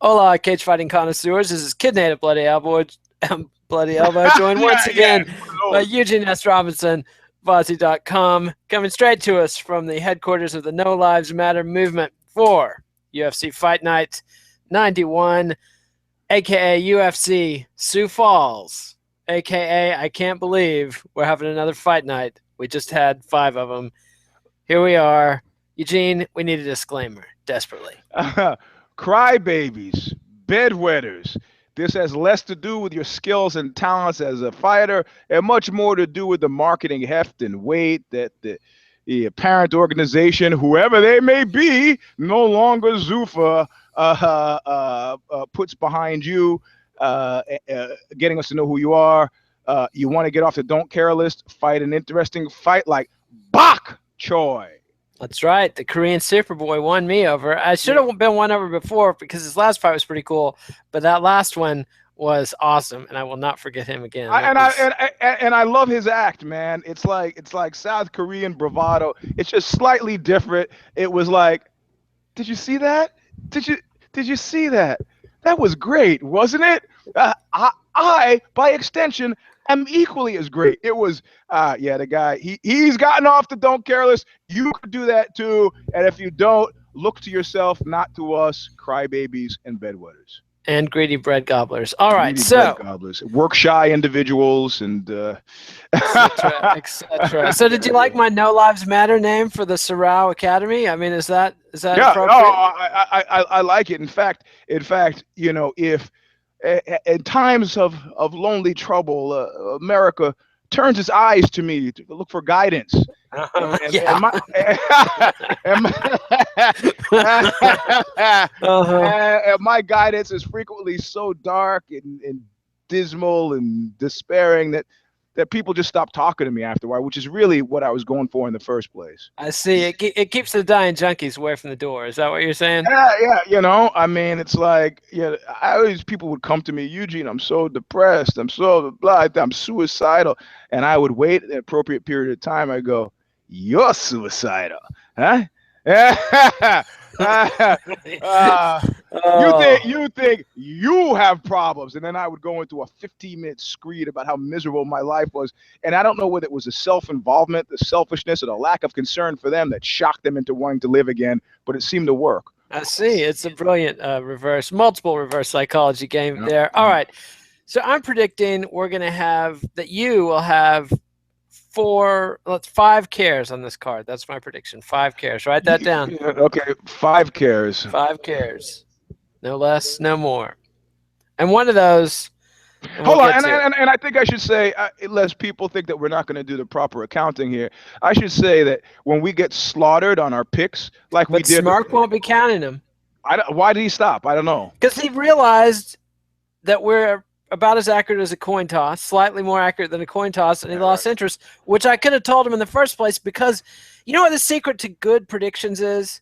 Hola, cage fighting connoisseurs. This is Kid Native Bloody Elbow, joined once again by Eugene S. Robinson, Vazzy.com, coming straight to us from the headquarters of the No Lives Matter movement for UFC Fight Night 91, aka UFC Sioux Falls, aka I can't believe we're having another fight night. We just had 5 of them. Here we are. Eugene, we need a disclaimer desperately. Crybabies, bedwetters. This has less to do with your skills and talents as a fighter and much more to do with the marketing heft and weight that the parent organization, whoever they may be, no longer Zuffa, puts behind you, getting us to know who you are. You want to get off the don't care list, fight an interesting fight like Bok Choy. That's right. The Korean Superboy won me over. I should have been won over before because his last fight was pretty cool, but that last one was awesome, and I will not forget him again. I love his act, man. It's like South Korean bravado. It's just slightly different. It was like, did you see that? Did you see that? That was great, wasn't it? I by extension, am equally as great. It was, the guy, he's gotten off the don't care list. You could do that too. And if you don't, look to yourself, not to us, crybabies and bedwetters. And greedy bread gobblers. All right, bread gobblers. Work shy individuals and etc. So did you like my No Lives Matter name for the Sorrow Academy? I mean, is that yeah, appropriate? No, I like it. In fact, you know, if in times of lonely trouble, America turns its eyes to me to look for guidance. And my guidance is frequently so dark and dismal and despairing that people just stop talking to me after a while, which is really what I was going for in the first place. I see. It keeps the dying junkies away from the door. Is that what you're saying? Yeah. You know, I mean, it's like, people would come to me, Eugene, I'm so depressed. I'm so blah, I'm suicidal. And I would wait an appropriate period of time. I go, you're suicidal, huh? You think you have problems, and then I would go into a 15-minute screed about how miserable my life was, and I don't know whether it was the self-involvement, the selfishness, or the lack of concern for them that shocked them into wanting to live again, but it seemed to work. I see. It's a brilliant multiple reverse psychology game there. All right, so I'm predicting we're going to have that you will have 5 cares on this card. That's my prediction. 5 cares. Write that down. Okay, 5 cares. 5 cares. No less, no more. And one of those. Hold on, and I think I should say, lest people think that we're not going to do the proper accounting here, I should say that when we get slaughtered on our picks, like we did. Mark won't be counting them. Why did he stop? I don't know. Because he realized that we're about as accurate as a coin toss, slightly more accurate than a coin toss, and he lost interest, which I could have told him in the first place because you know what the secret to good predictions is?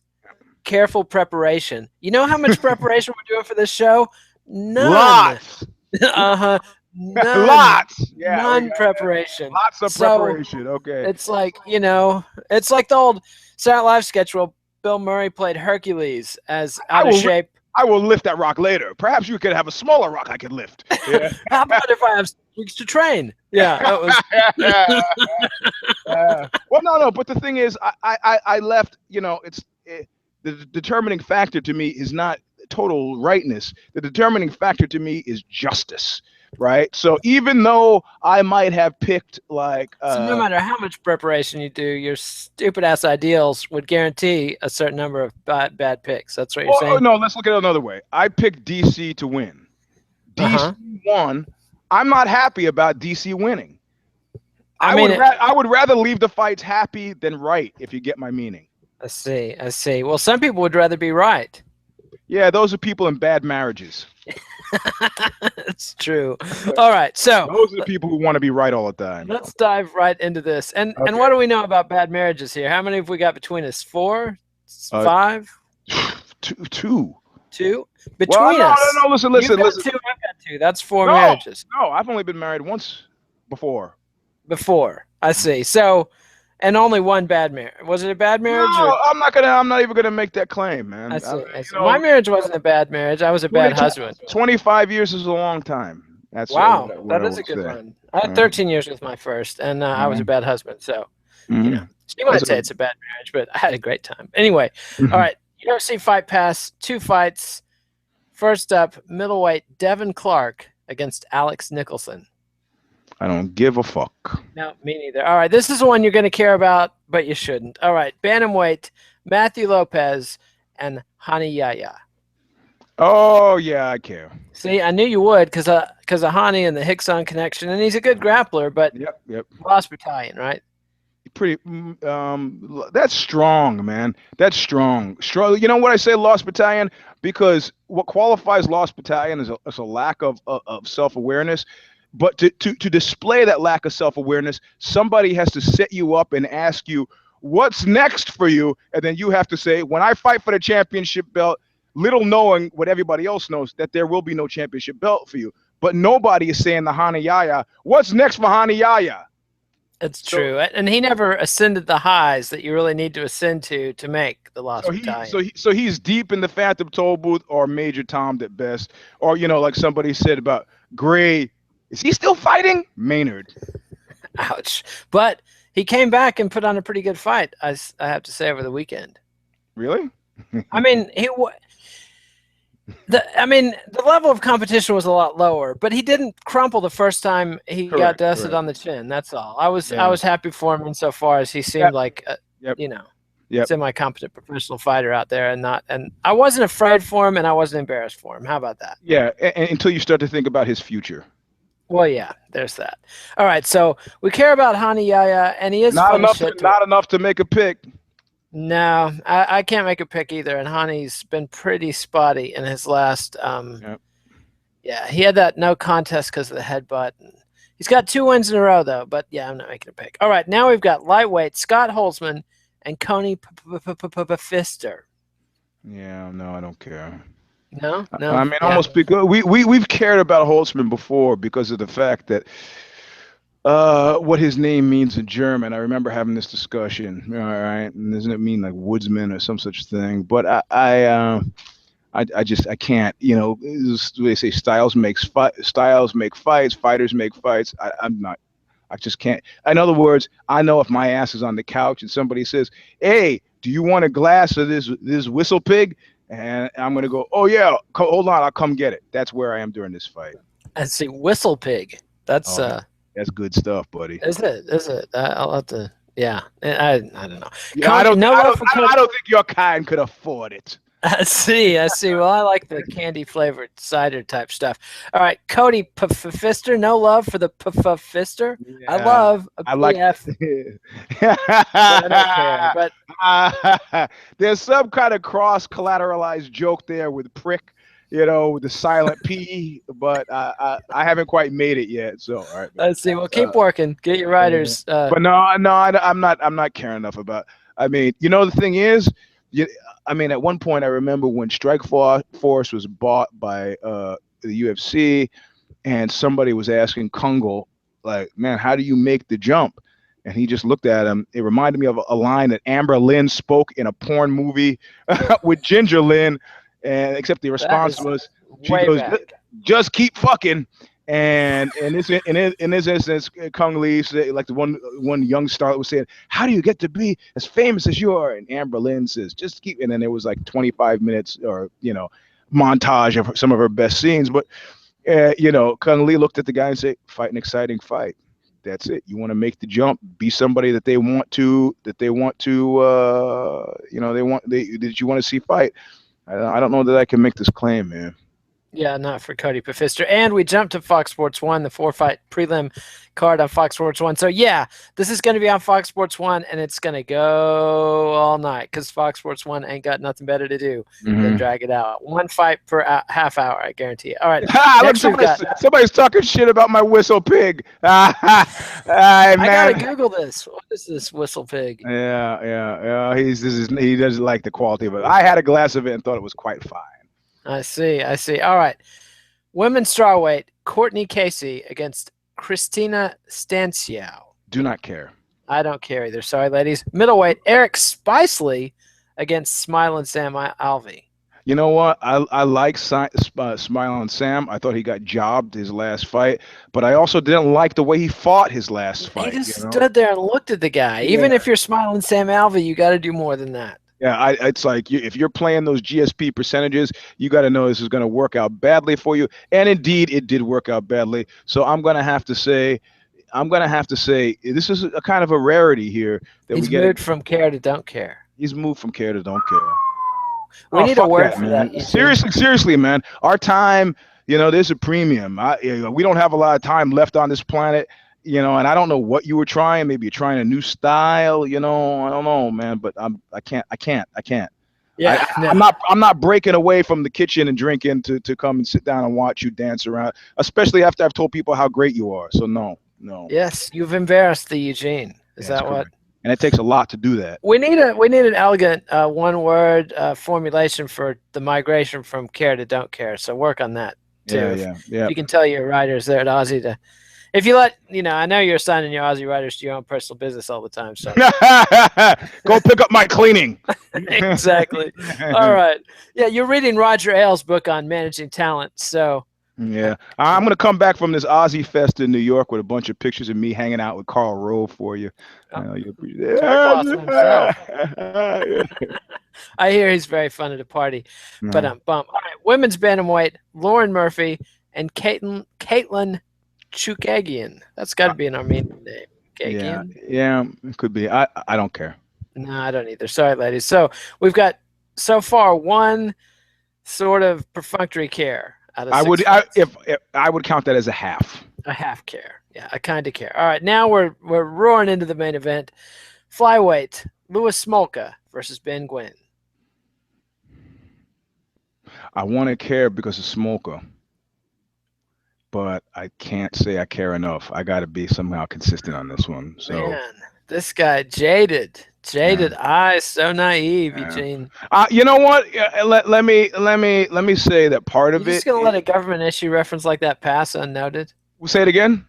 Careful preparation. You know how much preparation we're doing for this show? None. Lots. None. Lots. Yeah. None preparation. Lots of preparation. Okay. It's like, it's like the old Saturday Night Live sketch where Bill Murray played Hercules as out of shape. I will lift that rock later. Perhaps you could have a smaller rock I could lift. Yeah. How about if I have weeks to train? Yeah. That was... Well, no. But the thing is, I left. It's the determining factor to me is not total rightness. The determining factor to me is justice. Right. So even though I might have picked so no matter how much preparation you do, your stupid ass ideals would guarantee a certain number of bad picks. That's what you're saying. No, let's look at it another way. I picked DC to win. DC won. I'm not happy about DC winning. I would rather leave the fights happy than right, if you get my meaning. I see. Well, some people would rather be right. Yeah, those are people in bad marriages. It's true. All right, so those are the people who want to be right all the time. Let's dive right into this. And what do we know about bad marriages here? How many have we got between us? 4? 5? 2. 2 between us. No. Listen. 2, I've got 2. That's 4 marriages. No, I've only been married once before. I see. So, And only one bad marriage. Was it a bad marriage? No, Or? I'm not even gonna make that claim, man. I see. I see. You know, My marriage wasn't a bad marriage. I was a bad husband. 25 years is a long time. That's Wow, what that I is a would good say. run. I had 13 years with my first, and I was a bad husband. So, Mhm. she might say it's a bad marriage, but I had a great time. Anyway, all right. UFC Fight Pass, 2 fights. First up, middleweight Devin Clark against Alex Nicholson. I don't give a fuck. No, me neither. All right, this is the one you're going to care about, but you shouldn't. All right, bantamweight Matthew Lopez and Hani Yahya. Oh yeah, I care. See, I knew you would because of Hani and the Hickson connection, and he's a good grappler, but Yep. lost battalion, right? Pretty. That's strong, man. That's strong. Strong. You know what I say, lost battalion? Because what qualifies lost battalion is a lack of self-awareness. But to display that lack of self-awareness, somebody has to set you up and ask you, what's next for you? And then you have to say, when I fight for the championship belt, little knowing what everybody else knows, that there will be no championship belt for you. But nobody is saying to Hani Yahya, what's next for Hani Yahya? It's true. And he never ascended the highs that you really need to ascend to make the lost battalion. So he's deep in the Phantom Toll Booth or Major Tom at best. Or, like somebody said about Gray, is he still fighting? Maynard. Ouch. But he came back and put on a pretty good fight, I have to say, over the weekend. Really? I mean, the level of competition was a lot lower, but he didn't crumple the first time he got dusted on the chin. That's all. I was happy for him insofar as he seemed like semi-competent professional fighter out there, and I wasn't afraid for him, and I wasn't embarrassed for him. How about that? Yeah, and until you start to think about his future. Well, yeah, there's that. All right, so we care about Hani Yahya, and he is not enough to make a pick. No, I can't make a pick either, and Hani's been pretty spotty in his last. Yeah, he had that no contest because of the headbutt. He's got 2 wins in a row though, but yeah, I'm not making a pick. All right, now we've got lightweight Scott Holtzman and Cody Pfister. Yeah, no, I don't care. No. I mean, almost because we've cared about Holtzman before because of the fact that. What his name means in German. I remember having this discussion. All right, and doesn't it mean like woodsman or some such thing? But I can't. They say styles make fights, fighters make fights. I just can't. In other words, I know if my ass is on the couch and somebody says, "Hey, do you want a glass of this whistle pig?" and I'm gonna go, "Oh yeah, hold on, I'll come get it." That's where I am during this fight. I see, whistle pig. That's That's good stuff, buddy. Is it? I'll have to. Yeah, I don't know. Yeah, I don't think your kind could afford it. I see. Well, I like the candy flavored cider type stuff. All right, Cody Pfister. No love for the Pfister. Yeah, I like. I don't care. But there's some kind of cross collateralized joke there with prick. With the silent P, but I haven't quite made it yet. So, all right. Let's see. Well, keep working. Get your writers. But no, I'm not caring enough about. I mean, the thing is, at one point I remember when Strikeforce was bought by the UFC, and somebody was asking Kungle, like, man, how do you make the jump? And he just looked at him. It reminded me of a line that Amber Lynn spoke in a porn movie with Ginger Lynn. And except the response was, she goes, just keep fucking. And in this instance, Kung Lee said, like the one young starlet was saying, how do you get to be as famous as you are? And Amber Lynn says, just keep. And then there was like 25 minutes or, montage of some of her best scenes. But, Kung Lee looked at the guy and said, fight an exciting fight. That's it. You want to make the jump, be somebody that you want to see fight. I don't know that I can make this claim, man. Yeah, not for Cody Pfister. And we jumped to Fox Sports 1, the 4-fight prelim card on Fox Sports 1. So, yeah, this is going to be on Fox Sports 1, and it's going to go all night because Fox Sports 1 ain't got nothing better to do than drag it out. 1 fight per half hour, I guarantee you. All right. Look, somebody's talking shit about my whistle pig. I got to Google this. What is this whistle pig? Yeah. He doesn't like the quality of it. I had a glass of it and thought it was quite fine. I see. All right. Women's strawweight, Courtney Casey against Cristina Stanciu. Do not care. I don't care either. Sorry, ladies. Middleweight, Eric Spicely against Smiling Sam Alvey. You know what? I like Smiling Sam. I thought he got jobbed his last fight, but I also didn't like the way he fought his last fight. He just stood there and looked at the guy. Even if you're Smiling Sam Alvey, you got to do more than that. Yeah, it's like if you're playing those GSP percentages, you got to know this is going to work out badly for you. And indeed, it did work out badly. So I'm going to have to say this is a kind of a rarity here. He's moved from care to don't care. He's moved from care to don't care. We need a word for that. Seriously, man. Our time, there's a premium. We don't have a lot of time left on this planet, and I don't know what you were trying. Maybe you're trying a new style, I don't know, man. But I can't. Yeah, I'm not breaking away from the kitchen and drinking to come and sit down and watch you dance around, especially after I've told people how great you are. So no. Yes, you've embarrassed the Eugene. Is that what? And it takes a lot to do that. We need an elegant one-word formulation for the migration from care to don't care. So work on that too. Yeah. You can tell your writers there at Aussie to, if you let, I know you're assigning your Aussie writers to your own personal business all the time. So go pick up my cleaning. Exactly. All right. Yeah, you're reading Roger Ailes' book on managing talent. So. Yeah, I'm going to come back from this Aussie Fest in New York with a bunch of pictures of me hanging out with Karl Rove for you. I hear he's very fun at a party. But all right, women's bantamweight, Lauren Murphy and Katlyn Chookagian. That's got to be an Armenian name. Yeah, it could be. I don't care. No, I don't either. Sorry, ladies. So we've got so far one sort of perfunctory care. I would count that as a half. A half care. Yeah, a kind of care. All right, now we're roaring into the main event. Flyweight, Louis Smolka versus Ben Nguyen. I want to care because of Smolka, but I can't say I care enough. I got to be somehow consistent on this one. So, man, this guy jaded eyes, so naive, Eugene. You know what? Let me say that part of it. Just gonna let a government issue reference like that pass unnoted? We'll say it again.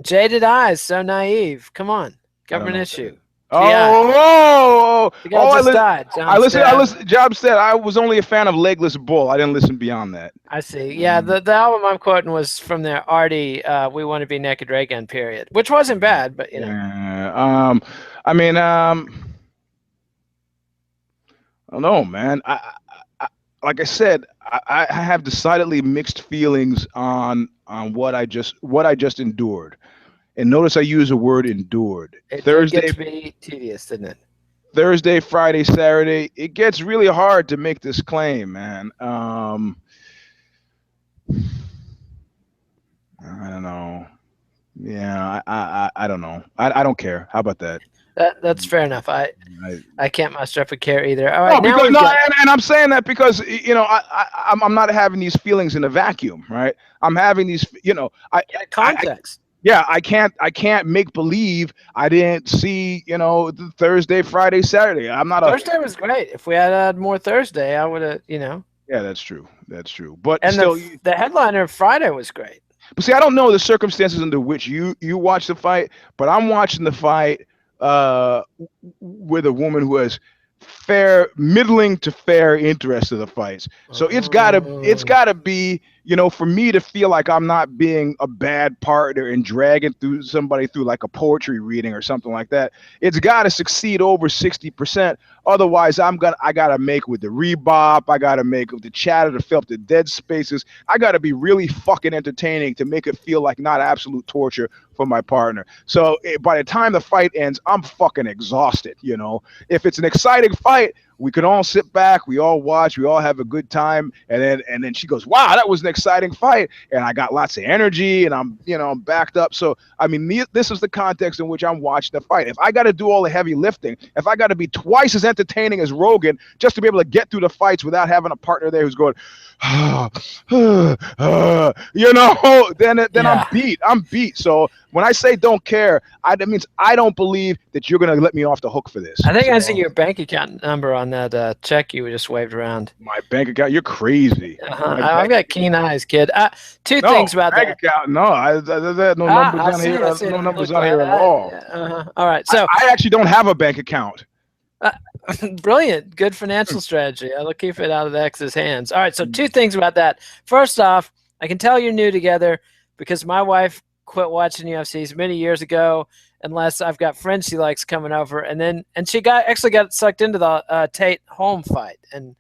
Jaded eyes, so naive. Come on, government issue. Oh! The guy just died. I listened. Job said I was only a fan of Legless Bull. I didn't listen beyond that. I see. Yeah, the album I'm quoting was from their Artie "We Want to Be Naked" Ray Gun period, which wasn't bad, but I don't know, man. I like I said, I have decidedly mixed feelings on what I just endured. And notice I use the word endured. Thursday gets to be tedious, didn't it? Thursday, Friday, Saturday. It gets really hard to make this claim, man. I don't know. Yeah, I don't know. I don't care. How about that? That's fair enough. I can't muster up a care either. All right, and I'm saying that because I'm not having these feelings in a vacuum, right? I'm having these, context. I can't make believe I didn't see, the Thursday, Friday, Saturday. Thursday was great. If we had more Thursday, I would have, Yeah, that's true. But and still, the headliner Friday was great. But see, I don't know the circumstances under which you watch the fight, but I'm watching the fight with a woman who has middling to fair interest in the fights. So it's gotta be, for me to feel like I'm not being a bad partner and dragging somebody through like a poetry reading or something like that. It's gotta succeed over 60%. Otherwise, I gotta make with the rebop. I gotta make with the chatter to fill up the dead spaces. I gotta be really fucking entertaining to make it feel like not absolute torture for my partner. So by the time the fight ends, I'm fucking exhausted. If it's an exciting fight, we can all sit back, we all watch, we all have a good time, and then she goes, "Wow, that was an exciting fight," and I got lots of energy, and I'm backed up. So I mean, this is the context in which I'm watching the fight. If I got to do all the heavy lifting, if I got to be twice as entertaining as Rogan just to be able to get through the fights without having a partner there who's going, then I'm beat. So when I say don't care, that means I don't believe that you're going to let me off the hook for this. I think I see your bank account number on that check you just waved around. My bank account? You're crazy. I've got keen eyes, kid. Two things about bank that. Account, no, there's no numbers on here. No numbers on here at all. All right, so I actually don't have a bank account. Brilliant. Good financial strategy. I'll keep it out of the X's hands. All right, so two things about that. First off, I can tell you're new together because my wife quit watching UFCs many years ago, unless I've got friends she likes coming over. And she actually got sucked into the Tate Holm fight and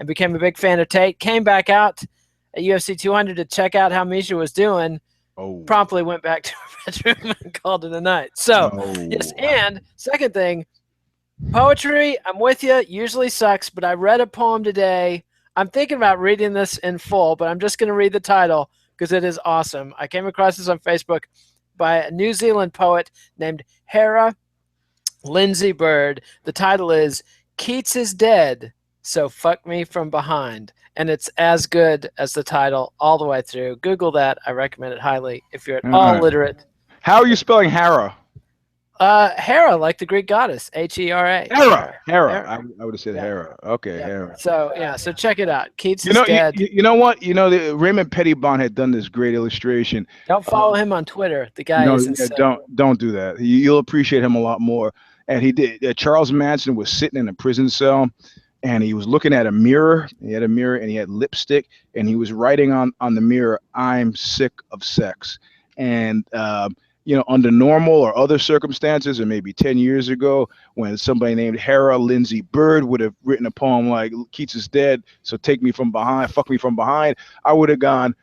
became a big fan of Tate. Came back out at UFC 200 to check out how Misha was doing. Promptly went back to her bedroom and called it a night. So, yes, and second thing, poetry, I'm with you, usually sucks, but I read a poem today. I'm thinking about reading this in full, but I'm just going to read the title because it is awesome. I came across this on Facebook by a New Zealand poet named Hera Lindsay Bird. The title is Keats is Dead, So Fuck Me From Behind. And it's as good as the title all the way through. Google that. I recommend it highly if you're at all literate. How are you spelling Hera? Hera, like the Greek goddess, H-E-R-A. Hera. I would have said Hera. Okay, yeah. Hera. So check it out. Keats is dead. You know what? Raymond Pettibon had done this great illustration. Don't follow him on Twitter. The guy is insane. Don't do that. You'll appreciate him a lot more. And he did. Charles Manson was sitting in a prison cell, and he was looking at a mirror. He had a mirror, and he had lipstick, and he was writing on the mirror, "I'm sick of sex." And under normal or other circumstances, or maybe 10 years ago, when somebody named Hera Lindsay Bird would have written a poem like Keats is dead, so take me from behind, fuck me from behind, I would have gone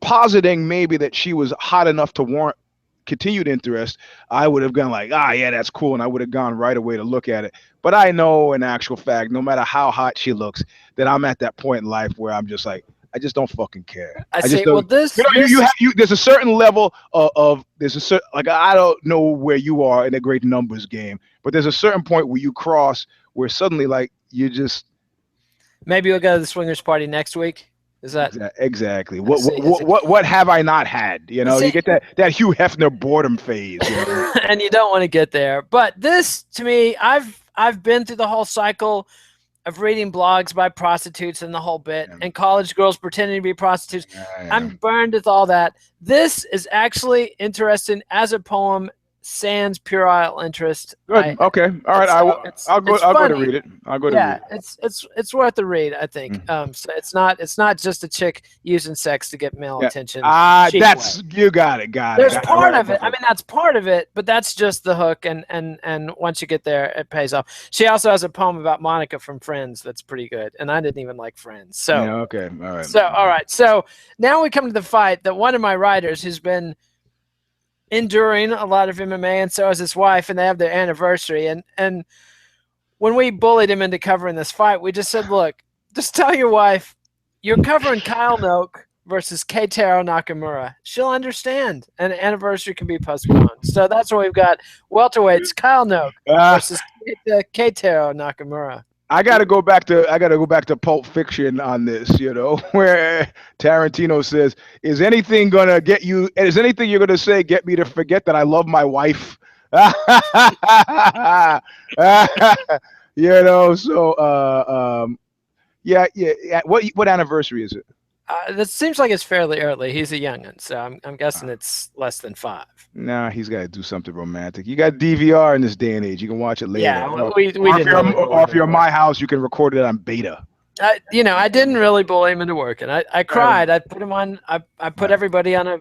positing maybe that she was hot enough to warrant continued interest. I would have gone like, yeah, that's cool, and I would have gone right away to look at it. But I know in actual fact, no matter how hot she looks, that I'm at that point in life where I'm just like, I just don't fucking care. There's a certain level I don't know where you are in a great numbers game, but there's a certain point where you cross where suddenly like you just. Maybe we'll go to the swingers party next week. Is that exactly what have I not had? You get that Hugh Hefner boredom phase, and you don't want to get there. But this, to me, I've been through the whole cycle of reading blogs by prostitutes and the whole bit, and college girls pretending to be prostitutes. I'm burned with all that. This is actually interesting as a poem, sans puerile interest. Good. Okay. All right. I'll go to read it. I'll go to read it. It's worth a read, I think. So it's not just a chick using sex to get male attention. You got it. There's part of it. I mean, that's part of it, but that's just the hook, and once you get there, it pays off. She also has a poem about Monica from Friends that's pretty good, and I didn't even like Friends. So okay. All right. All right. So now we come to the fight that one of my writers who's been enduring a lot of MMA, and so is his wife, and they have their anniversary. And when we bullied him into covering this fight, we just said, look, just tell your wife you're covering Kyle Noke versus Keita Nakamura. She'll understand, and the anniversary can be postponed. So that's what we've got. Welterweights, Kyle Noke versus Keita Nakamura. I gotta go back to Pulp Fiction on this, where Tarantino says, "Is anything you're gonna say get me to forget that I love my wife?" What anniversary is it? That seems like it's fairly early. He's a youngin', so I'm guessing it's less than 5. Nah, he's got to do something romantic. You got DVR in this day and age. You can watch it later. Yeah, we didn't. Or if you're in my house, you can record it on beta. I didn't really bully him into working. I cried. I put him on. I put everybody on a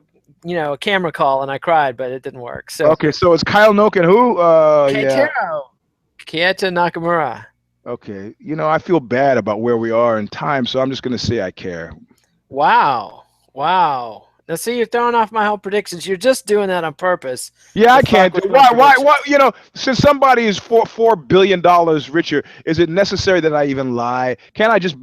camera call, and I cried, but it didn't work. So okay, so it's Kyle Noke and who? Keita Nakamura. Okay, I feel bad about where we are in time, so I'm just gonna say I care. Wow. Now, see, you're throwing off my whole predictions. You're just doing that on purpose. Yeah, I can't. Why? Since somebody is $4 billion richer, is it necessary that I even lie? Can I just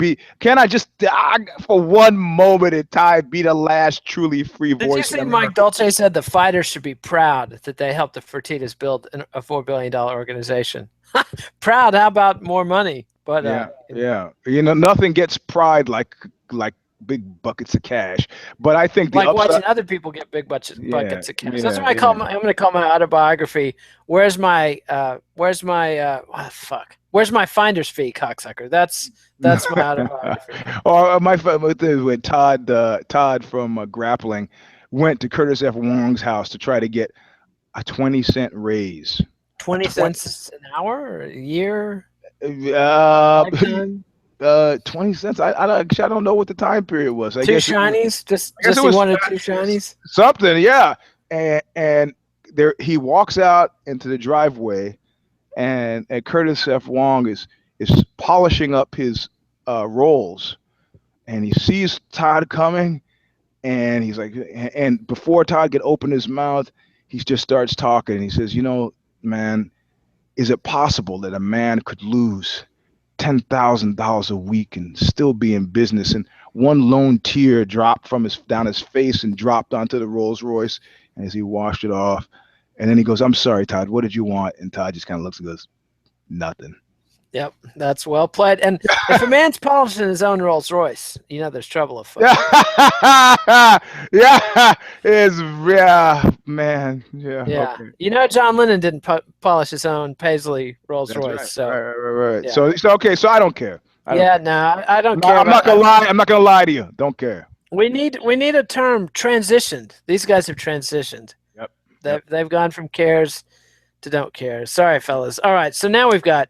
for one moment in time be the last truly free voice? Did you see Mike Dolce said the fighters should be proud that they helped the Fertittas build a $4 billion organization? Proud? How about more money? But yeah. Nothing gets pride like buckets of cash. But I think the like upside, watching other people get big buckets of cash. yeah, That's what I call I'm going to call my autobiography. Where's my Where's my finder's fee, cocksucker? That's my autobiography. Or my with Todd from grappling went to Curtis F. Wong's house to try to get a 20-cent raise. 20 cents an hour or a year? 20 cents. I don't know what the time period was. Two shinies? Just he wanted two shinies? Something, yeah. And there he walks out into the driveway, and Curtis F. Wong is polishing up his rolls, and he sees Todd coming, and he's like, and before Todd could open his mouth, he just starts talking, and he says, man, is it possible that a man could lose $10,000 a week and still be in business? And one lone tear dropped down his face and dropped onto the Rolls Royce, and as he washed it off, and then he goes, "I'm sorry, Todd, what did you want?" And Todd just kind of looks and goes, "Nothing." Yep, that's well played. And if a man's polishing his own Rolls Royce, there's trouble afoot. Man. Yeah. Okay. John Lennon didn't polish his own Paisley Rolls Royce. Right. So right. Yeah. So okay. So I don't care. I don't care. I'm not gonna lie. I'm not gonna lie to you. Don't care. We need a term, transitioned. These guys have transitioned. Yep. They've gone from cares to don't care. Sorry, fellas. All right. So now we've got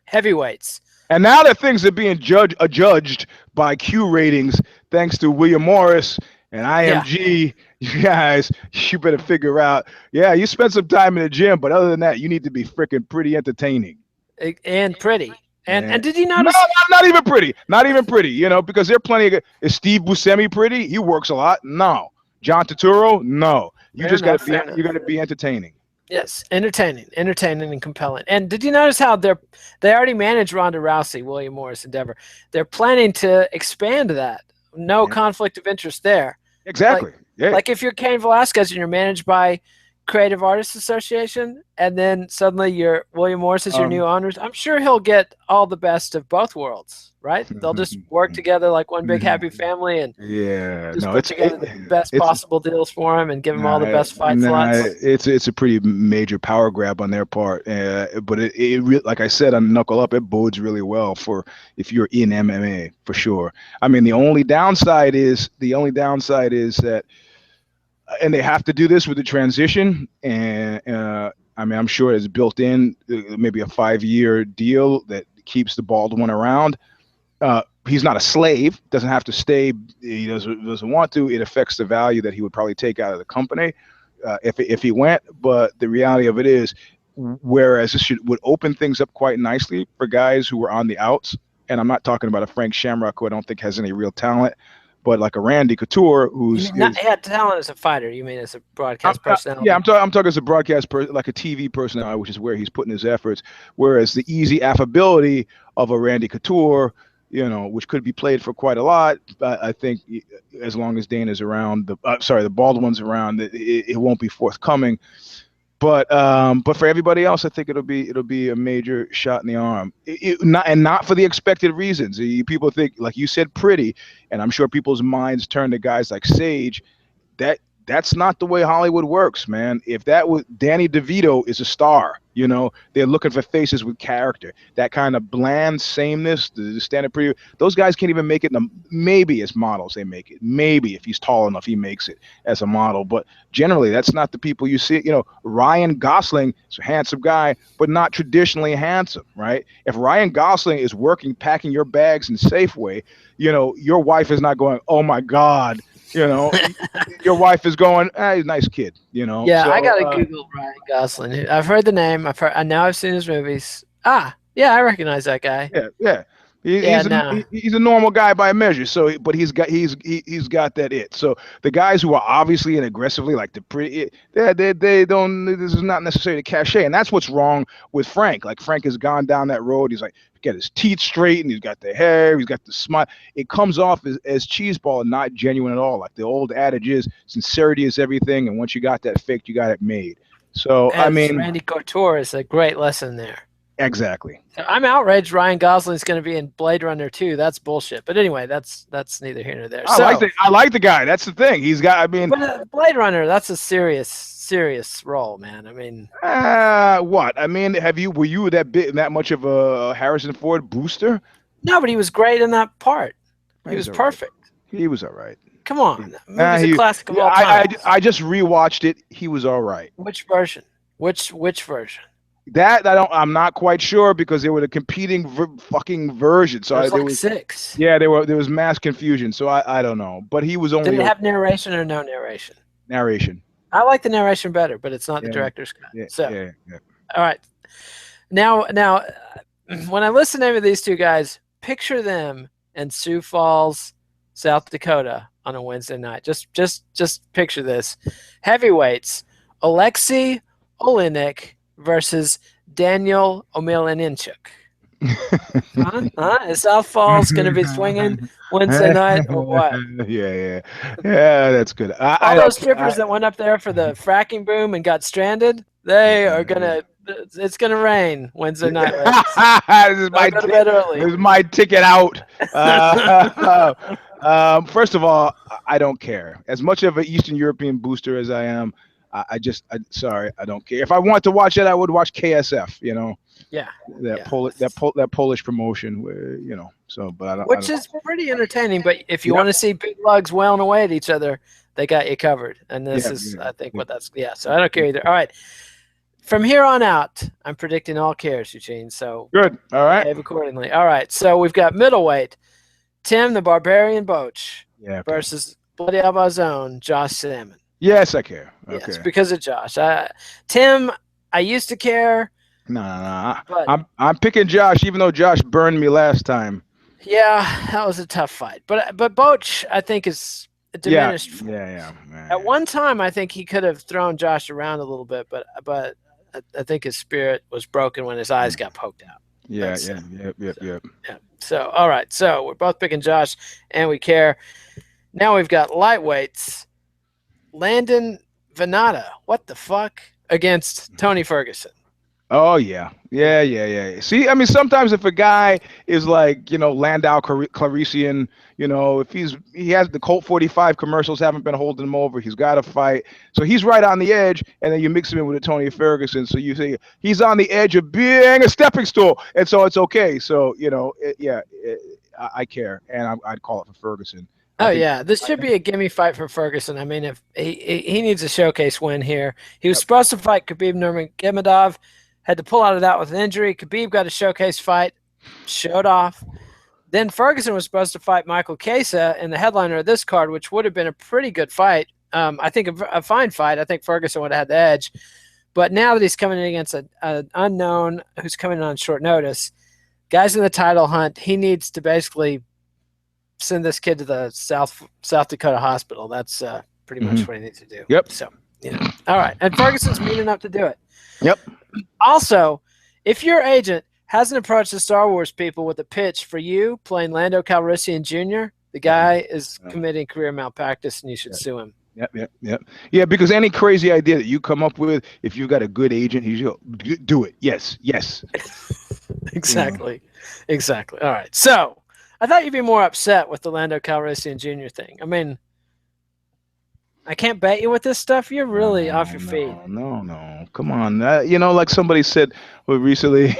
heavyweights. And now that things are being judged by Q ratings, thanks to William Morris and IMG, You guys, you better figure out. Yeah, you spend some time in the gym, but other than that, you need to be freaking pretty entertaining. And pretty. And did you notice? No, not even pretty. Not even pretty, because there are plenty of. Is Steve Buscemi pretty? He works a lot. No. John Turturro? No. You just got to be entertaining. Yes, entertaining and compelling. And did you notice how they already managed Ronda Rousey, William Morris Endeavor? They're planning to expand that. No conflict of interest there. Exactly. Like if you're Cain Velasquez and you're managed by Creative Artists Association, and then suddenly your William Morris is your new owners, I'm sure he'll get all the best of both worlds, right? They'll just work together like one big happy family and put together the best possible deals for him and give him all the best fight slots. It's a pretty major power grab on their part, but it like I said on Knuckle Up, it bodes really well for if you're in MMA for sure. I mean, the only downside is that. And they have to do this with the transition, and I mean, I'm sure it's built in maybe a 5-year deal that keeps the bald one around. He's not a slave; doesn't have to stay. He doesn't want to. It affects the value that he would probably take out of the company if he went. But the reality of it is, whereas this would open things up quite nicely for guys who were on the outs, and I'm not talking about a Frank Shamrock who I don't think has any real talent. But like a Randy Couture, who's talent as a fighter. You mean as a broadcast personality? Yeah, I'm talking as a broadcast person, like a TV personality, which is where he's putting his efforts. Whereas the easy affability of a Randy Couture, which could be played for quite a lot. I think as long as Dana's around, the bald one's around, it won't be forthcoming. But for everybody else, I think it'll be a major shot in the arm. Not for the expected reasons. People think, like you said, pretty, and I'm sure people's minds turn to guys like Sage. That's not the way Hollywood works, man. If that was Danny DeVito is a star, they're looking for faces with character. That kind of bland sameness, the standard pretty. Those guys can't even make it. Maybe as models they make it. Maybe if he's tall enough, he makes it as a model. But generally, that's not the people you see. Ryan Gosling is a handsome guy, but not traditionally handsome, right? If Ryan Gosling is packing your bags in Safeway, your wife is not going, "Oh my God." Your wife is going, he's a nice kid, Yeah, so, I gotta Google Ryan Gosling. I've heard the name. Now I've seen his movies. I recognize that guy. Yeah. He's a normal guy by measure. So, but he's got that it. So the guys who are obviously and aggressively like the pretty, they don't. This is not necessarily cachet, and that's what's wrong with Frank. Like Frank has gone down that road. He's like got his teeth straight, and he's got the hair. He's got the smile. It comes off as cheeseball and not genuine at all. Like the old adage is, sincerity is everything, and once you got that faked, you got it made. So I mean, Randy Couture is a great lesson there. Exactly. I'm outraged Ryan Gosling's going to be in Blade Runner 2. That's bullshit. But anyway, that's neither here nor there. I like the guy. That's the thing. He's got. I mean, but Blade Runner, that's a serious role, man. I mean, what? I mean, were you that much of a Harrison Ford booster? No, but he was great in that part. He was perfect. Right. He was all right. Come on, movie's a classic of all time. I just rewatched it. He was all right. Which version? Which version? That I'm not quite sure because they were the competing fucking versions. So there was 6. Yeah, there was mass confusion. So I don't know, but he was only. Did it have narration or no narration? Narration. I like the narration better, but it's not the director's cut. Yeah. All right. Now, when I listen to these two guys, picture them in Sioux Falls, South Dakota on a Wednesday night. Just picture this: heavyweights, Oleksiy Oliynyk versus Daniel Omielańczuk. Is South Falls going to be swinging Wednesday night or what? Yeah, that's good. All those strippers that went up there for the fracking boom and got stranded, they are gonna. It's gonna rain Wednesday night. This is my ticket out. First of all, I don't care. As much of an Eastern European booster as I am, I don't care. If I want to watch it, I would watch KSF. You know. Yeah. That Polish promotion, where, you know. So, but I don't. Which is pretty entertaining. But if you want to see big lugs wailing away at each other, they got you covered. And this is, I think, what that's. Yeah. So I don't care either. All right. From here on out, I'm predicting all cares, Eugene. So good. All right. Behave accordingly. All right. So we've got middleweight, Tim the Barbarian Boetsch versus Bloody Elbow's own Josh Samman. Yes, I care. Okay. Yes, because of Josh. Tim, I used to care. No. I'm picking Josh, even though Josh burned me last time. Yeah, that was a tough fight. But Boetsch, I think, is diminished. Yeah. At one time, I think he could have thrown Josh around a little bit, but I think his spirit was broken when his eyes got poked out. Yeah. So, all right. So we're both picking Josh, and we care. Now we've got lightweights. Landon Vannata. What the fuck? Against Tony Ferguson. Oh, yeah. See, I mean, sometimes if a guy is like, you know, Landau Clarician, you know, if he has the Colt 45 commercials haven't been holding him over, he's got to fight. So he's right on the edge, and then you mix him in with a Tony Ferguson. So you say he's on the edge of being a stepping stool, and so it's okay. So, you know, I care, and I'd call it for Ferguson. Oh, yeah. This should be a gimme fight for Ferguson. I mean, if he needs a showcase win here. He was supposed to fight Khabib Nurmagomedov, had to pull out of that with an injury. Khabib got a showcase fight, showed off. Then Ferguson was supposed to fight Michael Chiesa in the headliner of this card, which would have been a pretty good fight. I think a fine fight. I think Ferguson would have had the edge. But now that he's coming in against an unknown who's coming in on short notice, guys in the title hunt, he needs to basically send this kid to the South Dakota hospital. That's pretty much what he needs to do. Yep. So, all right. And Ferguson's mean enough to do it. Yep. Also, if your agent hasn't approached the Star Wars people with a pitch for you playing Lando Calrissian Jr., the guy is committing career malpractice and you should sue him. Yep. Yeah, because any crazy idea that you come up with, if you've got a good agent, he's do it. Yes. Exactly. All right. So I thought you'd be more upset with the Lando Calrissian Jr. thing. I mean, I can't bet you with this stuff. You're really off your feet. No. Come on. You know, like somebody said recently,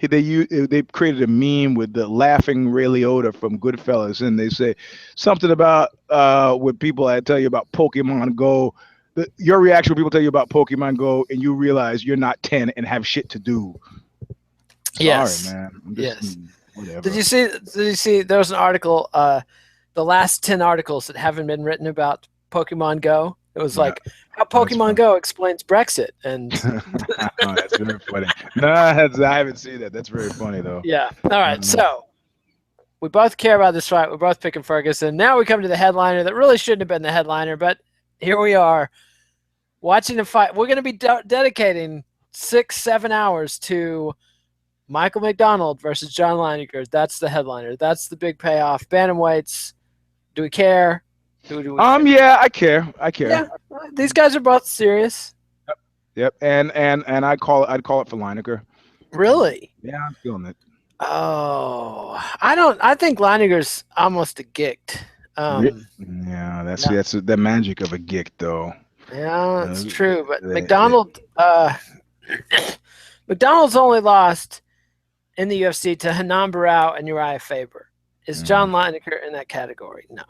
they created a meme with the laughing Ray Liotta from Goodfellas, and they say something about when people tell you about Pokemon Go, your reaction when people tell you about Pokemon Go, and you realize you're not 10 and have shit to do. Sorry, man. Whatever. Did you see there was an article, the last 10 articles that haven't been written about Pokemon Go? It was like how Pokemon Go explains Brexit, and that's very funny. No, I haven't seen that. That's very funny though. Yeah. All right. So we both care about this fight. We're both picking Ferguson. Now we come to the headliner that really shouldn't have been the headliner, but here we are watching the fight. We're going to be dedicating 6-7 hours to Michael McDonald versus John Lineker. That's the headliner. That's the big payoff. Bantamweights. Do we care? Yeah, I care. Yeah, these guys are both serious. Yep. And I'd call it for Lineker. Really? Yeah, I'm feeling it. Oh, I think Lineker's almost a gict. Yeah, that's the magic of a gig, though. Yeah, it's true. But McDonald's only lost in the UFC to Hanan Barrow and Uriah Faber. Is John Lineker in that category? No.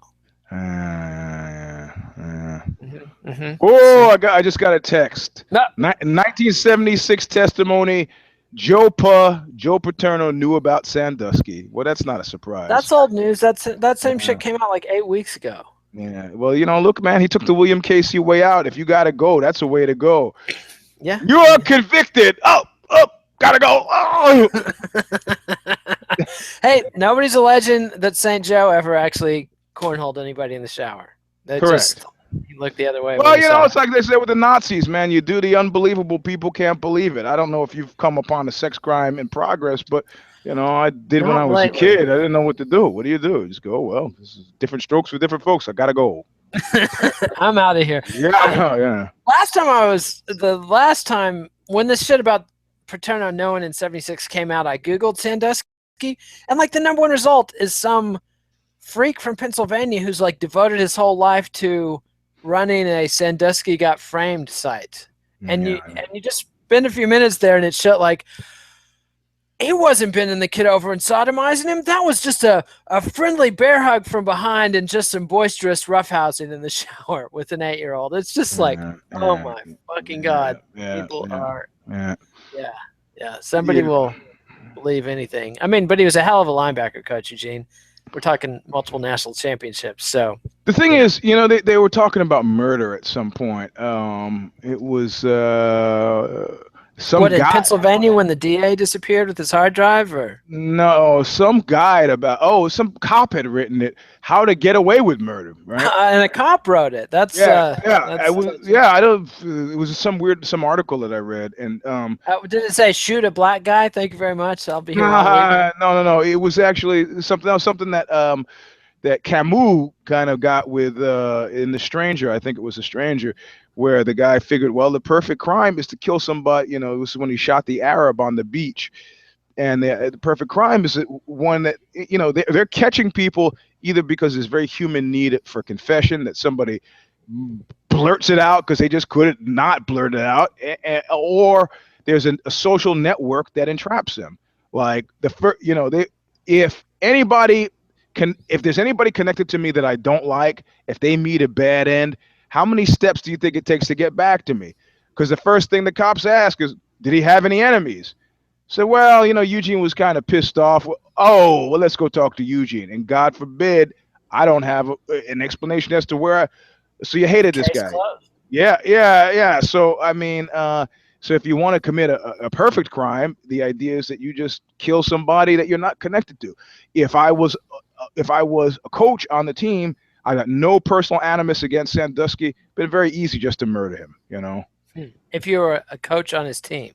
Oh, I just got a text. 1976 testimony. Joe Paterno knew about Sandusky. Well, that's not a surprise. That's old news. That same shit came out like 8 weeks ago. Yeah. Well, look, man, he took the William Casey way out. If you got to go, that's a way to go. Yeah. You are convicted. Oh, gotta go. Oh. Hey, nobody's alleging that St. Joe ever actually cornholed anybody in the shower. Correct. He looked the other way. Well, it's like they said with the Nazis, man. You do the unbelievable, people can't believe it. I don't know if you've come upon a sex crime in progress, but I did when I was a kid. I didn't know what to do. What do? You just go, well, this is different strokes for different folks. I gotta go. I'm out of here. Yeah. The last time when this shit about Paterno knowing in 76 came out, I Googled Sandusky, and like the number one result is some freak from Pennsylvania who's like devoted his whole life to running a Sandusky got framed site. And you just spend a few minutes there and it's shit like he wasn't bending the kid over and sodomizing him. That was just a friendly bear hug from behind and just some boisterous roughhousing in the shower with an 8-year-old. It's just like, oh my fucking God. People are somebody will believe anything. I mean, but he was a hell of a linebacker coach, Eugene. We're talking multiple national championships. So the thing is, they were talking about murder at some point. It was some guy in Pennsylvania when the DA disappeared with his hard drive, or no, some guide about some cop had written it, how to get away with murder, right? And a cop wrote it. It was some article that I read, and did it say shoot a black guy? Thank you very much. I'll be here. No. It was actually something that that Camus kind of got with in The Stranger. I think it was The Stranger, where the guy figured, well, the perfect crime is to kill somebody. It was when he shot the Arab on the beach. And the perfect crime is one that, they're catching people either because there's very human need for confession, that somebody blurts it out because they just couldn't not blurt it out, or there's a social network that entraps them. Like if there's anybody connected to me that I don't like, if they meet a bad end, how many steps do you think it takes to get back to me? Because the first thing the cops ask is, did he have any enemies? So, well, Eugene was kind of pissed off. Oh, well, let's go talk to Eugene. And God forbid, I don't have an explanation as to so you hated this guy. Closed. Yeah. So, I mean, so if you want to commit a perfect crime, the idea is that you just kill somebody that you're not connected to. If I was a coach on the team, I got no personal animus against Sandusky, but it's very easy just to murder him, If you were a coach on his team.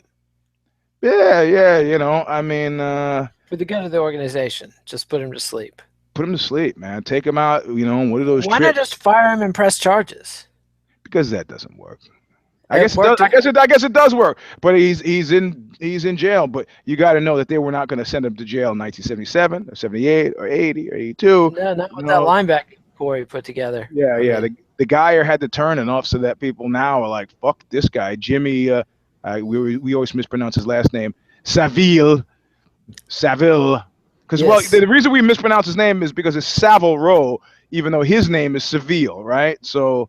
Yeah, I mean... for the good of the organization, just put him to sleep. Put him to sleep, man. Take him out, what are those Why not just fire him and press charges? Because that doesn't work. I guess it does work, but he's in jail. But you got to know that they were not going to send him to jail in 1977 or 78 or 80 or 82. No, not with that linebacker core he put together. Yeah. The guy had to turn enough so that people now are like, fuck this guy, Jimmy. We always mispronounce his last name, Saville. Because the reason we mispronounce his name is because it's Savile Row, even though his name is Seville, right? So.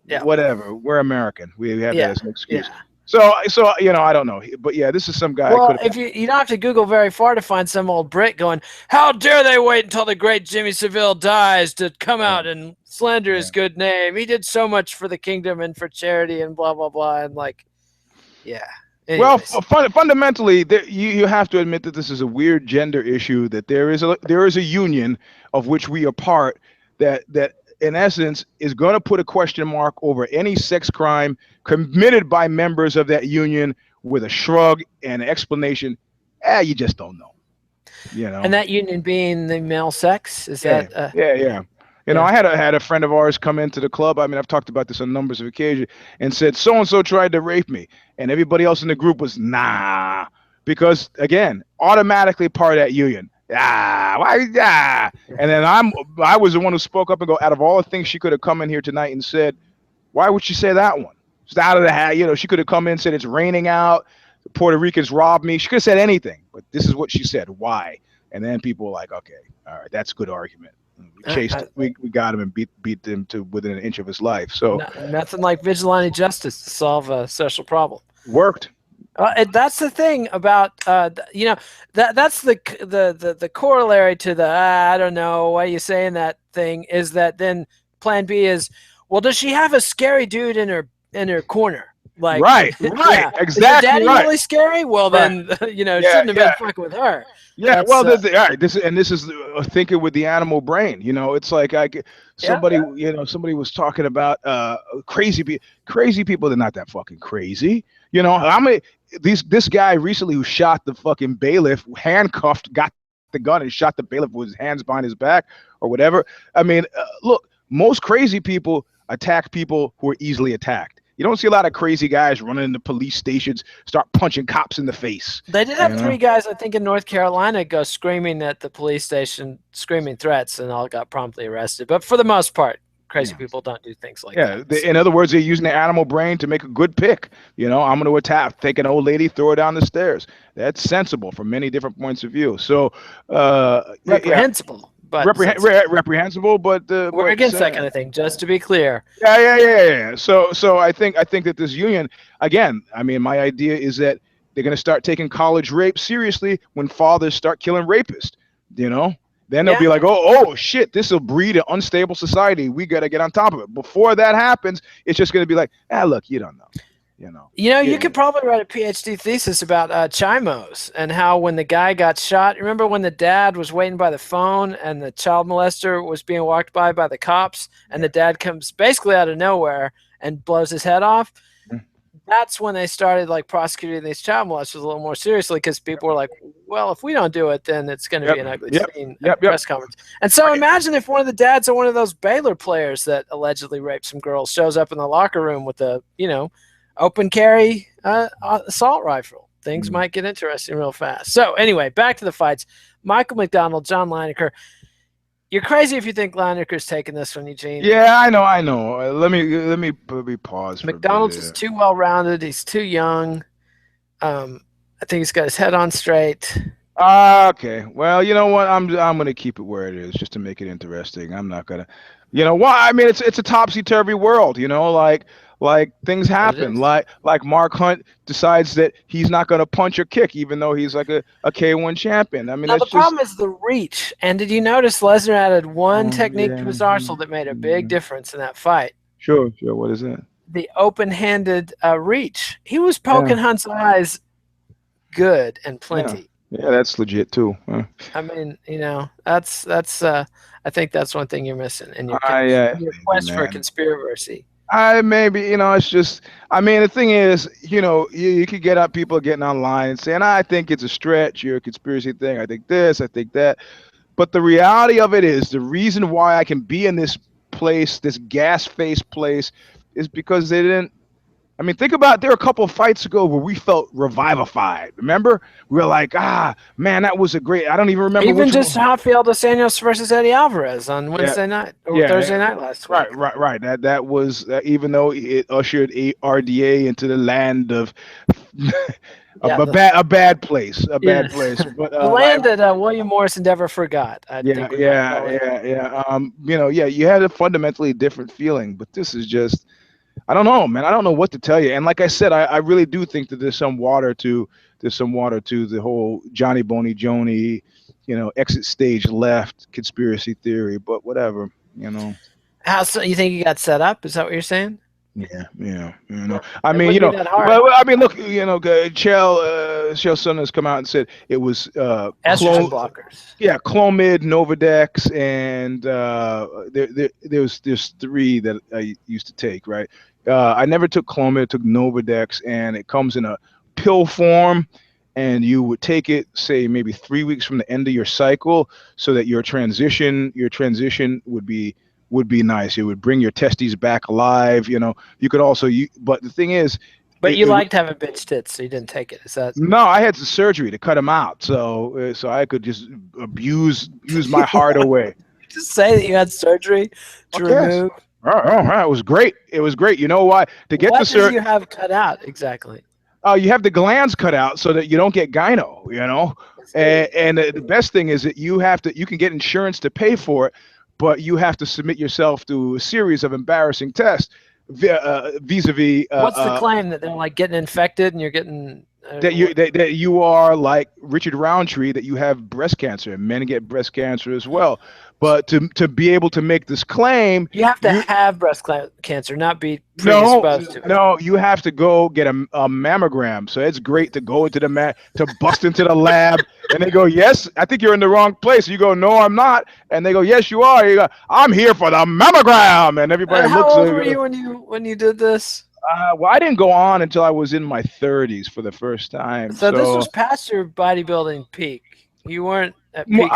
Yeah. Whatever. We're American. We have that as an excuse. Yeah. So I don't know, but this is some guy. Well, if you don't have to Google very far to find some old Brit going, how dare they wait until the great Jimmy Savile dies to come out and slander his good name? He did so much for the kingdom and for charity and blah blah blah, and Anyways. Well, fundamentally, you have to admit that this is a weird gender issue. That there is a union of which we are part. That in essence, is going to put a question mark over any sex crime committed by members of that union with a shrug and an explanation. You just don't know. And that union being the male sex? Is that? Yeah. I had a friend of ours come into the club. I mean, I've talked about this on numbers of occasions, and said, so-and-so tried to rape me. And everybody else in the group was, nah. because again, automatically part of that union. Why? And then I was the one who spoke up and go, out of all the things she could have come in here tonight and said, why would she say that one? It's out of the hat. You know, she could have come in and said it's raining out. The Puerto Ricans robbed me. She could have said anything, but this is what she said. Why? And then people were like, okay, all right, that's a good argument. We got him and beat them to within an inch of his life. So nothing like vigilante justice to solve a social problem. Worked. And that's the thing about you know, that's the corollary to the I don't know why you saying that thing, is that then plan B is, well, does she have a scary dude in her corner? Like, right, yeah. Exactly. Is your daddy really scary? Well, then you know, shouldn't have been fucking with her. Yeah, that's, well, all right. This is thinking with the animal brain. You know, it's like somebody was talking about crazy people. They're not that fucking crazy. You know, this guy recently who shot the fucking bailiff, handcuffed, got the gun and shot the bailiff with his hands behind his back or whatever. I mean, look, most crazy people attack people who are easily attacked. You don't see a lot of crazy guys running into police stations, start punching cops in the face. They did have 3 guys, I think, in North Carolina go screaming at the police station, screaming threats, and all got promptly arrested. But for the most part, crazy people don't do things like that. Yeah, in other words, they're using the animal brain to make a good pick. You know, I'm going to attack, take an old lady, throw her down the stairs. That's sensible from many different points of view. So, reprehensible. But reprehensible, but we're against that kind of thing, just to be clear. Yeah. So I think that this union, again, I mean, my idea is that they're going to start taking college rape seriously when fathers start killing rapists. You know, then they'll be like, oh shit, this will breed an unstable society. We got to get on top of it. Before that happens, it's just going to be like, look, you don't know. You could probably write a PhD thesis about chimos and how when the guy got shot, remember when the dad was waiting by the phone and the child molester was being walked by the cops, and the dad comes basically out of nowhere and blows his head off? That's when they started like prosecuting these child molesters a little more seriously, because people were like, well, if we don't do it, then it's going to be an ugly scene at the press conference. And so imagine if one of the dads of one of those Baylor players that allegedly raped some girls shows up in the locker room with a, open carry assault rifle. Things might get interesting real fast. So anyway, back to the fights. Michael McDonald, John Lineker. You're crazy if you think Lineker's taking this one, Eugene. Yeah, I know. Let me pause. McDonald's is too well rounded. He's too young. I think he's got his head on straight. Okay. Well, you know what? I'm gonna keep it where it is just to make it interesting. I'm not gonna. I mean, it's a topsy-turvy world. Like things happen. Like Mark Hunt decides that he's not going to punch or kick, even though he's like a K1 champion. I mean, now the problem is the reach. And did you notice Lesnar added one technique to his arsenal that made a big difference in that fight? Sure. What is it? The open-handed reach. He was poking Hunt's eyes good and plenty. Yeah, that's legit too. I mean, that's I think that's one thing you're missing in your quest for a conspiracy. Maybe, it's just, I mean, the thing is, you could get up people getting online and saying, I think it's a stretch, you're a conspiracy thing, I think this, I think that. But the reality of it is, the reason why I can be in this place, this gas-faced place, is because they didn't, I mean, think about, there were a couple of fights ago where we felt revivified. Remember? We were like, man, that was a great, I don't even remember. Even just Rafael dos Anjos versus Eddie Alvarez on Wednesday night or Thursday night last week. Right. That was, even though it ushered RDA into the land of a bad place. But, the land that William Morrison never forgot. You had a fundamentally different feeling, but this is just, I don't know, man. I don't know what to tell you. And like I said, I really do think that there's some water to the whole Johnny Boney Joni, exit stage left conspiracy theory. But whatever, How so? You think he got set up? Is that what you're saying? Yeah. I mean, look, Chael Sonnen has come out and said it was estrogen blockers. Yeah, Clomid, Novadex, and there's 3 that I used to take. Right, I never took Clomid, took Novadex, and it comes in a pill form, and you would take it, say maybe 3 weeks from the end of your cycle, so that your transition would be nice. It would bring your testes back alive. You could also, but the thing is, But you liked having bitch tits, so you didn't take it. Is that? No, I had some surgery to cut them out, so I could just use my heart away. Just say that you had surgery to remove. It was great. It was great. You know why? To get the surgery, you have cut out exactly. You have the glands cut out so that you don't get gyno. You know, and the best thing is that you can get insurance to pay for it, but you have to submit yourself to a series of embarrassing tests. Vis-a-vis. What's the claim that they're like getting infected and you're getting that you are like Richard Roundtree, that you have breast cancer, and men get breast cancer as well. But to be able to make this claim, you have to have breast cancer, not be predisposed to it. No, you have to go get a mammogram. So it's great to go into to bust into the lab, and they go, "Yes, I think you're in the wrong place." You go, "No, I'm not," and they go, "Yes, you are." You go, "I'm here for the mammogram," and everybody looks. How old were you when you did this? Well, I didn't go on until I was in my 30s for the first time. So this was past your bodybuilding peak. You weren't at peak.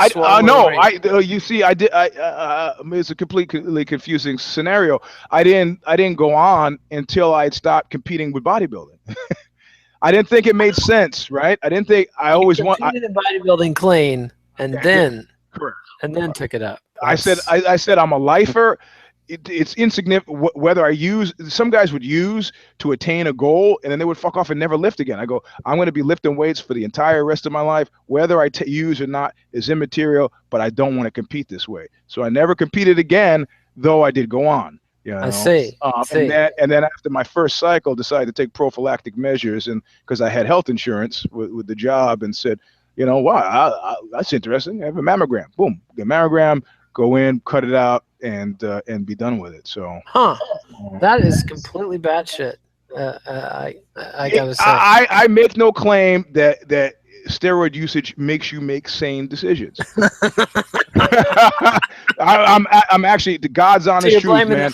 You see, I did. It's a completely confusing scenario. I didn't go on until I stopped competing with bodybuilding. I didn't think it made sense, right? I didn't think I always competed in bodybuilding clean, and then took it up. I said I'm a lifer. It's insignificant whether I use. Some guys would use to attain a goal, and then they would fuck off and never lift again. I go, I'm going to be lifting weights for the entire rest of my life. Whether I use or not is immaterial, but I don't want to compete this way. So I never competed again, though I did go on. You know? I see. And then after my first cycle, decided to take prophylactic measures, and because I had health insurance with the job, and said, you know, wow, that's interesting. I have a mammogram. Boom, get a mammogram. Go in, cut it out, and be done with it. So, that is completely batshit. I gotta say, I make no claim that steroid usage makes you make sane decisions. I'm actually the God's honest truth, man.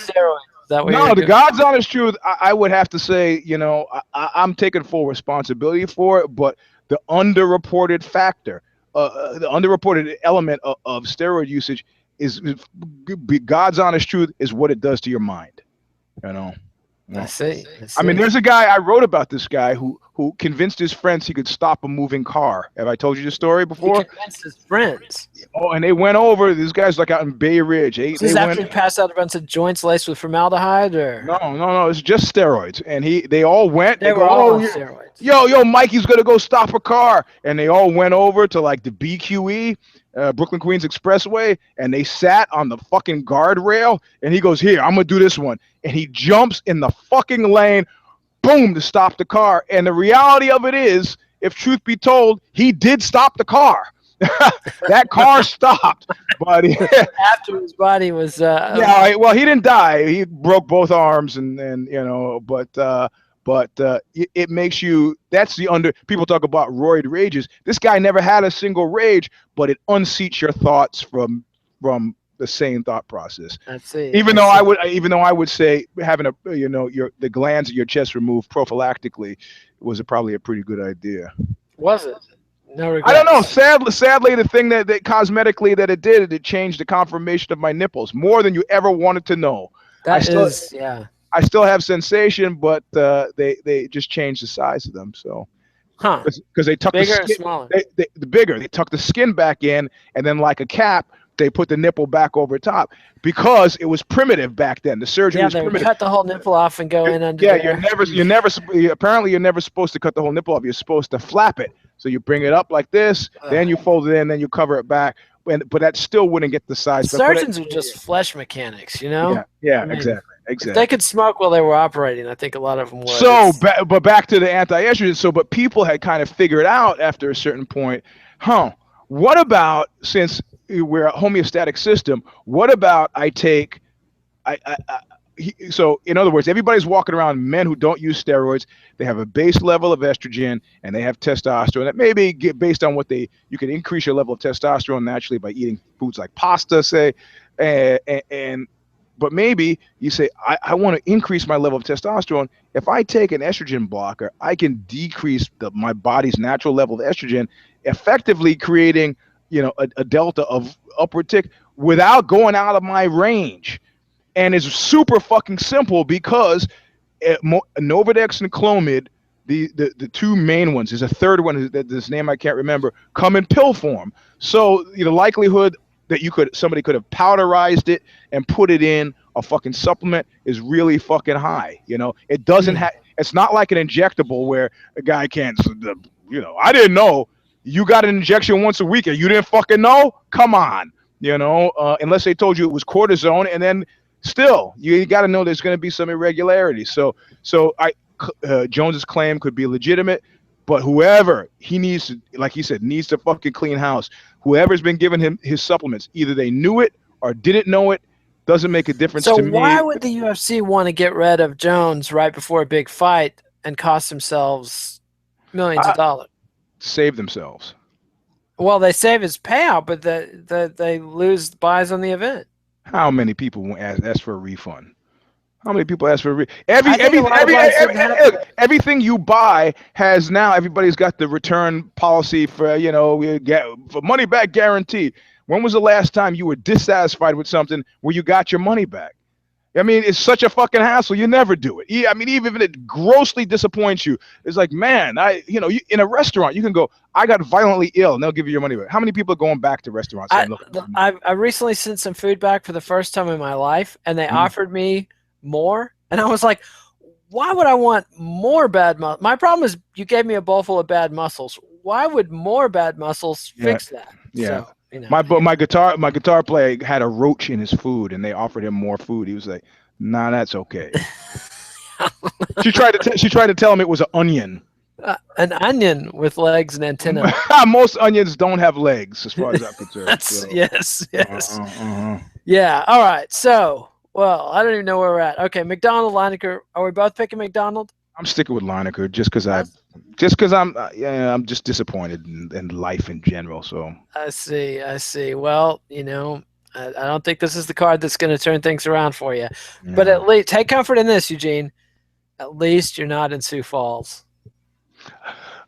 The God's honest truth. I would have to say, you know, I'm taking full responsibility for it, but the underreported factor, the underreported element of steroid usage is God's honest truth is what it does to your mind. You know. I see. I mean, there's a guy, I wrote about this guy who convinced his friends he could stop a moving car. Have I told you this story before? He convinced his friends. Oh, and they went over. This guy's like out in Bay Ridge. This is after he passed out a bunch of joints laced with formaldehyde, or no, it's just steroids. And they all went. They were all on steroids. Yo, Mikey's gonna go stop a car, and they all went over to like the BQE. Brooklyn Queens Expressway, and they sat on the fucking guardrail, and he goes, "Here, I'm gonna do this one," and he jumps in the fucking lane, boom, to stop the car. And the reality of it is, if truth be told, he did stop the car. That car stopped, but after his body was well, he didn't die. He broke both arms, and you know, but it makes you, that's people talk about roid rages. This guy never had a single rage, but it unseats your thoughts from the same thought process. Even though I would say having the glands at your chest removed prophylactically was probably a pretty good idea. Was it? No regrets. I don't know. Sadly, the thing that cosmetically that it did, it changed the conformation of my nipples more than you ever wanted to know. I still have sensation, but they just changed the size of them. So, because they tuck bigger the skin, or smaller? They tuck the skin back in, and then like a cap, they put the nipple back over top because it was primitive back then. The surgery was primitive. Cut the whole nipple off and go in under. Yeah, apparently you're never supposed to cut the whole nipple off. You're supposed to flap it. So you bring it up like this, then you fold it in, then you cover it back. But that still wouldn't get the size. Surgeons are just flesh mechanics, you know? Yeah, I mean, exactly. If they could smoke while they were operating, I think a lot of them would. So, but back to the anti-estrogen. But people had kind of figured out after a certain point, what about, since we're a homeostatic system, what about so in other words, everybody's walking around, men who don't use steroids, they have a base level of estrogen and they have testosterone that maybe based on you can increase your level of testosterone naturally by eating foods like pasta, say, but maybe you say, I want to increase my level of testosterone. If I take an estrogen blocker, I can decrease my body's natural level of estrogen, effectively creating, a delta of upward tick without going out of my range. And it's super fucking simple because Novadex and Clomid, the two main ones. There's a third one that this name I can't remember. Come in pill form. So the likelihood that somebody could have powderized it and put it in a fucking supplement is really fucking high. It doesn't have. It's not like an injectable where a guy can't. I didn't know. You got an injection once a week and you didn't fucking know? Come on. Unless they told you it was cortisone, and then still you got to know there's going to be some irregularity. So Jones's claim could be legitimate, but whoever he needs to, like he said, needs to fucking clean house. Whoever's been giving him his supplements, either they knew it or didn't know it, doesn't make a difference to me. So why would the UFC want to get rid of Jones right before a big fight and cost themselves millions of dollars? Save themselves. Well, they save his payout, but they lose buys on the event. How many people ask for a refund? How many people ask for a refund? Everything you buy has now. Everybody's got the return policy for for money back guarantee. When was the last time you were dissatisfied with something where you got your money back? I mean, it's such a fucking hassle. You never do it. Even if it grossly disappoints you, it's like, man, in a restaurant, you can go, I got violently ill, and they'll give you your money back. How many people are going back to restaurants? I recently sent some food back for the first time in my life, and they offered me more, and I was like, why would I want more bad muscles? My problem is you gave me a bowl full of bad muscles. Why would more bad muscles fix that? Yeah. So, my guitar player had a roach in his food, and they offered him more food. He was like, "Nah, that's okay." She tried to tell him it was an onion. An onion with legs and antennae. Most onions don't have legs, as far as I'm concerned. Yes. Yeah. All right. So, I don't even know where we're at. Okay, McDonald, Lineker. Are we both picking McDonald? I'm sticking with Lineker just because I'm just disappointed in life in general. So I see. Well, I don't think this is the card that's going to turn things around for you. Yeah. But at least take comfort in this, Eugene. At least you're not in Sioux Falls.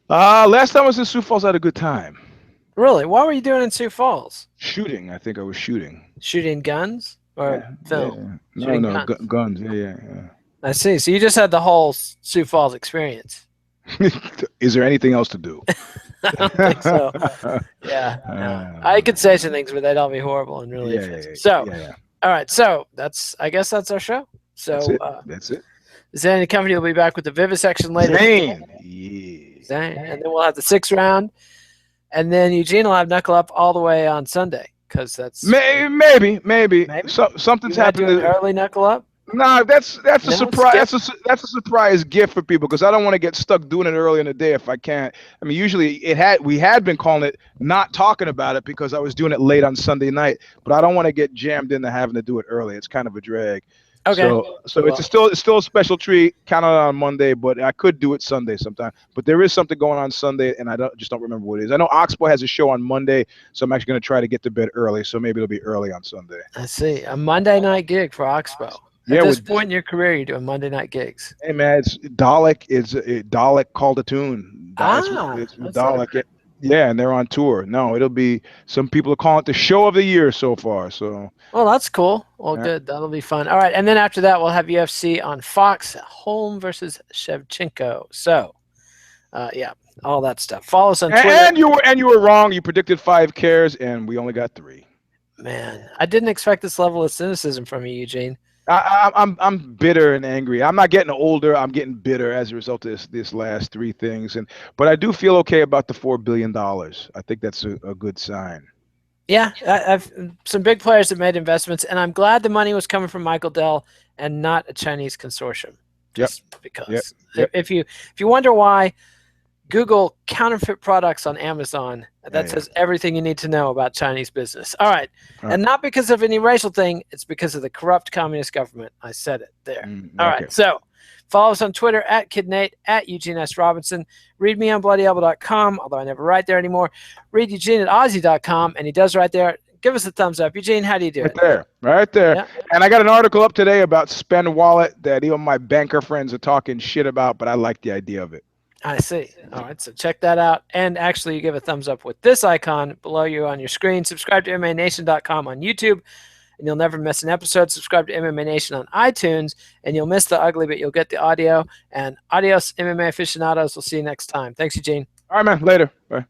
Last time I was in Sioux Falls, I had a good time. Really? What were you doing in Sioux Falls? Shooting. I think I was shooting. Shooting guns or film? Yeah. No, guns. Yeah. I see. So you just had the whole Sioux Falls experience. Is there anything else to do? I don't think so. Yeah. I could say some things, but they'd all be horrible and really offensive. All right. So I guess that's our show. So that's it. Zane and company will be back with the vivisection later. Zane. And then we'll have the 6th round. And then Eugene will have Knuckle Up all the way on Sunday because that's maybe. So, something's happening. Early Knuckle Up. No, that's a surprise. That's a surprise gift for people because I don't want to get stuck doing it early in the day if I can't. I mean, usually we had been calling it not talking about it because I was doing it late on Sunday night, but I don't want to get jammed into having to do it early. It's kind of a drag. Okay. So it's still a special treat. Count on Monday, but I could do it Sunday sometime. But there is something going on Sunday, and I don't remember what it is. I know Oxbow has a show on Monday, so I'm actually going to try to get to bed early. So maybe it'll be early on Sunday. I see a Monday night gig for Oxbow. At this point in your career, you're doing Monday night gigs. Hey man, it's Dalek. Dalek called a tune. It's Dalek. Yeah, and they're on tour. No, it'll be some people are calling it the show of the year so far. So. Well, that's cool. Well, good. That'll be fun. All right, and then after that, we'll have UFC on Fox. Holm versus Shevchenko. So, all that stuff. Follow us on Twitter. And you were wrong. You predicted 5 cares, and we only got 3. Man, I didn't expect this level of cynicism from you, Eugene. I'm bitter and angry. I'm not getting older. I'm getting bitter as a result of this last 3 things. But I do feel okay about the $4 billion. I think that's a good sign. Yeah, I've some big players have made investments, and I'm glad the money was coming from Michael Dell and not a Chinese consortium. Just because. Yep. If you wonder why, Google counterfeit products on Amazon. That says everything you need to know about Chinese business. All right. And not because of any racial thing. It's because of the corrupt communist government. I said it there. All right. So follow us on Twitter at KidNate, at Eugene S. Robinson. Read me on bloodyelbow.com, although I never write there anymore. Read Eugene at Aussie.com, and he does right there. Give us a thumbs up. Eugene, how do you do it? Right there. Yeah. And I got an article up today about Spend Wallet that even my banker friends are talking shit about, but I like the idea of it. I see. All right, so check that out. And actually, you give a thumbs up with this icon below you on your screen. Subscribe to MMANation.com on YouTube. and you'll never miss an episode. Subscribe to MMA Nation on iTunes, and you'll miss the ugly, but you'll get the audio. And adios, MMA aficionados. We'll see you next time. Thanks, Eugene. All right, man. Later. Bye.